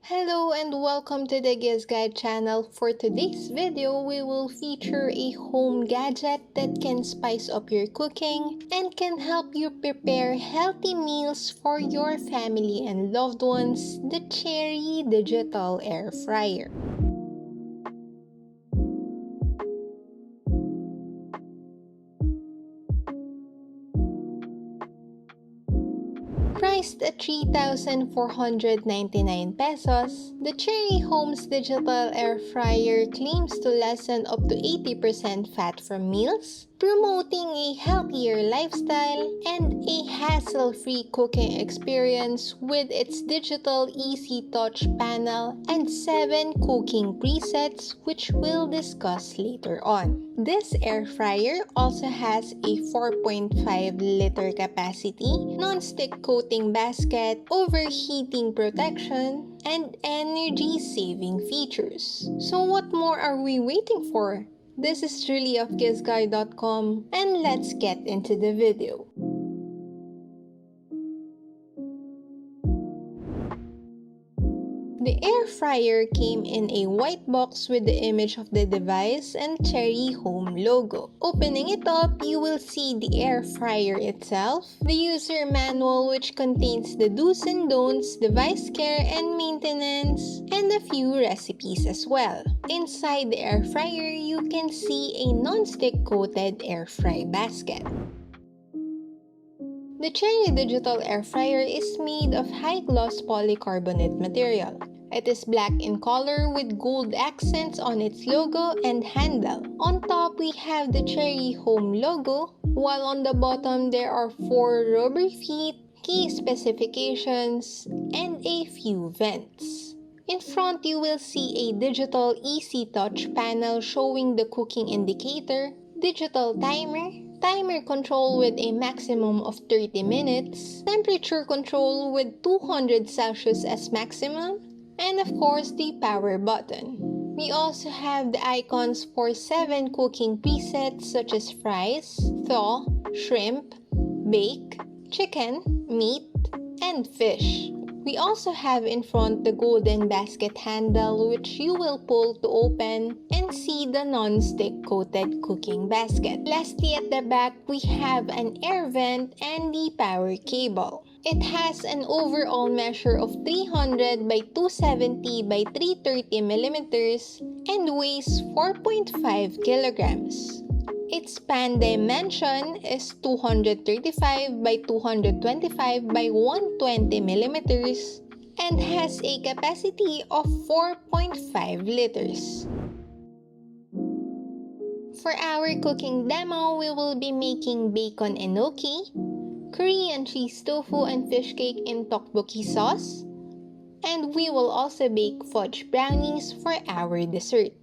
Hello and welcome to the GIZGUIDEPH channel. For today's video, we will feature a home gadget that can spice up your cooking and can help you prepare healthy meals for your family and loved ones, the Cherry Digital Air Fryer. Priced at 3,499 pesos, the Cherry Home's digital air fryer claims to lessen up to 80% fat from meals, promoting a healthier lifestyle and a hassle-free cooking experience with its digital easy touch panel and 7 cooking presets, which we'll discuss later on. This air fryer also has a 4.5-liter capacity, non-stick coating basket, overheating protection, and energy-saving features. So what more are we waiting for? This is Julie of GIZGUIDE.com, and let's get into the video. The air fryer came in a white box with the image of the device and Cherry Home logo. Opening it up, you will see the air fryer itself, the user manual which contains the do's and don'ts, device care and maintenance, and a few recipes as well. Inside the air fryer, you can see a non-stick coated air fry basket. The Cherry Digital Air Fryer is made of high-gloss polycarbonate material. It is black in color with gold accents on its logo and handle. On top, we have the Cherry Home logo, while on the bottom there are 4 rubber feet, key specifications, and a few vents. In front, you will see a digital easy touch panel showing the cooking indicator, digital timer control with a maximum of 30 minutes, temperature control with 200 Celsius as maximum, and of course the power button. We also have the icons for 7 cooking presets such as fries, thaw, shrimp, bake, chicken, meat, and fish. We also have in front the golden basket handle which you will pull to open and see the non-stick coated cooking basket. Lastly, at the back, we have an air vent and the power cable. It has an overall measure of 300 by 270 by 330 millimeters and weighs 4.5 kilograms. Its span dimension is 235 by 225 by 120 millimeters and has a capacity of 4.5 liters. For our cooking demo, we will be making bacon enoki, Korean cheese tofu and fish cake in tteokbokki sauce, and we will also bake fudge brownies for our dessert.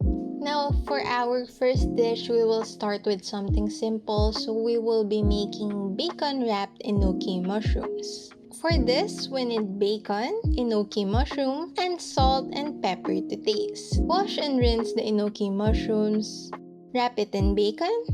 Now, for our first dish, we will start with something simple, so we will be making bacon-wrapped enoki mushrooms. For this, we need bacon, enoki mushroom, and salt and pepper to taste. Wash and rinse the enoki mushrooms, wrap it in bacon,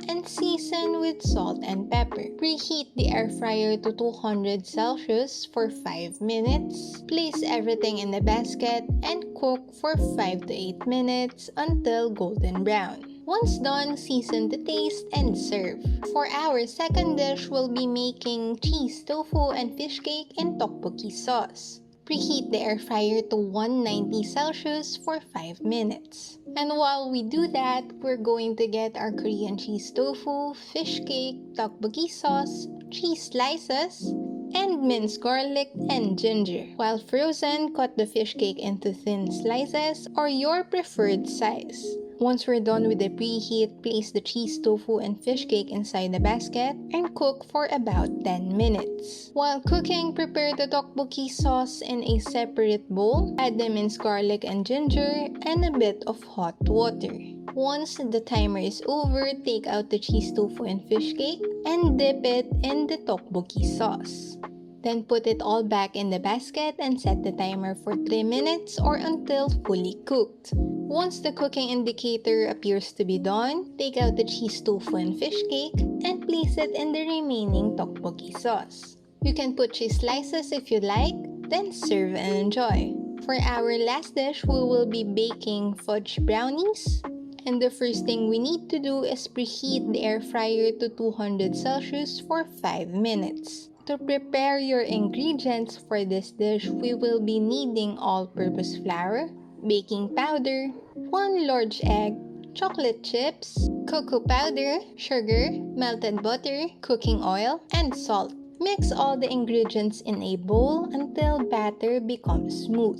and season with salt and pepper. Preheat the air fryer to 200 Celsius for 5 minutes. Place everything in the basket and cook for 5 to 8 minutes until golden brown. Once done, season to taste and serve. For our second dish, we'll be making cheese tofu and fish cake in tteokbokki sauce. Preheat the air fryer to 190 Celsius for 5 minutes. And while we do that, we're going to get our Korean cheese tofu, fish cake, tteokbokki sauce, cheese slices, and minced garlic and ginger. While frozen, cut the fish cake into thin slices or your preferred size. Once we're done with the preheat, place the cheese tofu and fish cake inside the basket and cook for about 10 minutes. While cooking, prepare the tteokbokki sauce in a separate bowl. Add the minced garlic and ginger and a bit of hot water. Once the timer is over, take out the cheese tofu and fish cake and dip it in the tteokbokki sauce. Then put it all back in the basket and set the timer for 3 minutes or until fully cooked. Once the cooking indicator appears to be done, take out the cheese tofu and fish cake and place it in the remaining tteokbokki sauce. You can put cheese slices if you like, then serve and enjoy. For our last dish, we will be baking fudge brownies. And the first thing we need to do is preheat the air fryer to 200 Celsius for 5 minutes. To prepare your ingredients for this dish, we will be needing all-purpose flour, baking powder, 1 large egg, chocolate chips, cocoa powder, sugar, melted butter, cooking oil, and salt. Mix all the ingredients in a bowl until batter becomes smooth.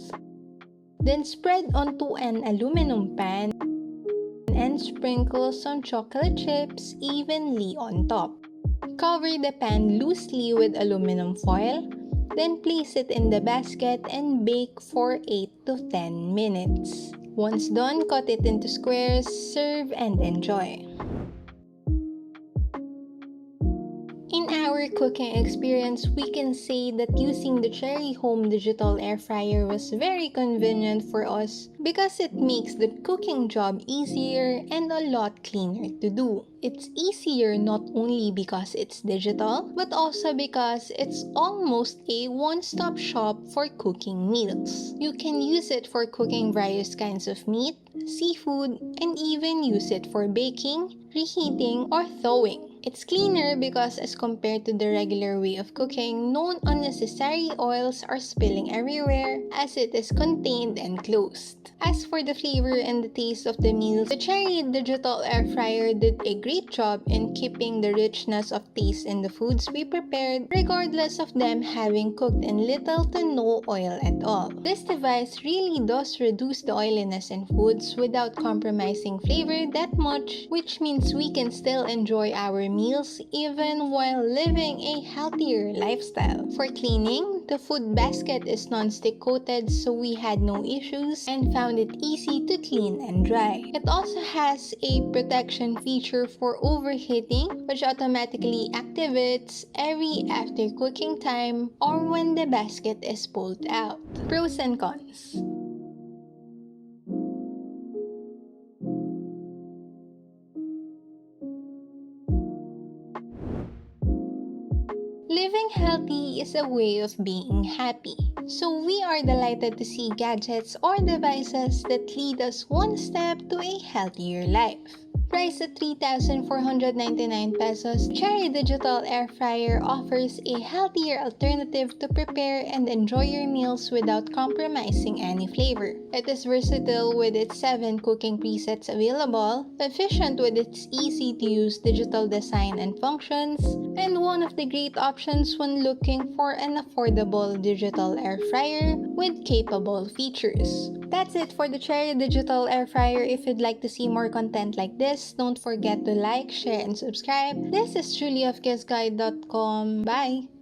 Then spread onto an aluminum pan and sprinkle some chocolate chips evenly on top. Cover the pan loosely with aluminum foil, then place it in the basket and bake for 8 to 10 minutes. Once done, cut it into squares, serve and enjoy. In our cooking experience, we can say that using the Cherry Home Digital Air Fryer was very convenient for us because it makes the cooking job easier and a lot cleaner to do. It's easier not only because it's digital, but also because it's almost a one-stop shop for cooking meals. You can use it for cooking various kinds of meat, seafood, and even use it for baking, reheating, or thawing. It's cleaner because as compared to the regular way of cooking, no unnecessary oils are spilling everywhere as it is contained and closed. As for the flavor and the taste of the meals, the Cherry Digital Air Fryer did a great job in keeping the richness of taste in the foods we prepared regardless of them having cooked in little to no oil at all. This device really does reduce the oiliness in foods without compromising flavor that much, which means we can still enjoy our meals even while living a healthier lifestyle. For cleaning, the food basket is non-stick coated so we had no issues and found it easy to clean and dry. It also has a protection feature for overheating, which automatically activates every after cooking time or when the basket is pulled out. Pros and cons. Living healthy is a way of being happy. So we are delighted to see gadgets or devices that lead us one step to a healthier life. Priced at 3,499 pesos, Cherry Digital Air Fryer offers a healthier alternative to prepare and enjoy your meals without compromising any flavor. It is versatile with its 7 cooking presets available, efficient with its easy-to-use digital design and functions, and one of the great options when looking for an affordable digital air fryer with capable features. That's it for the Cherry Digital Air Fryer. If you'd like to see more content like this, don't forget to like, share, and subscribe. This is Julie of GIZGUIDE.com. Bye!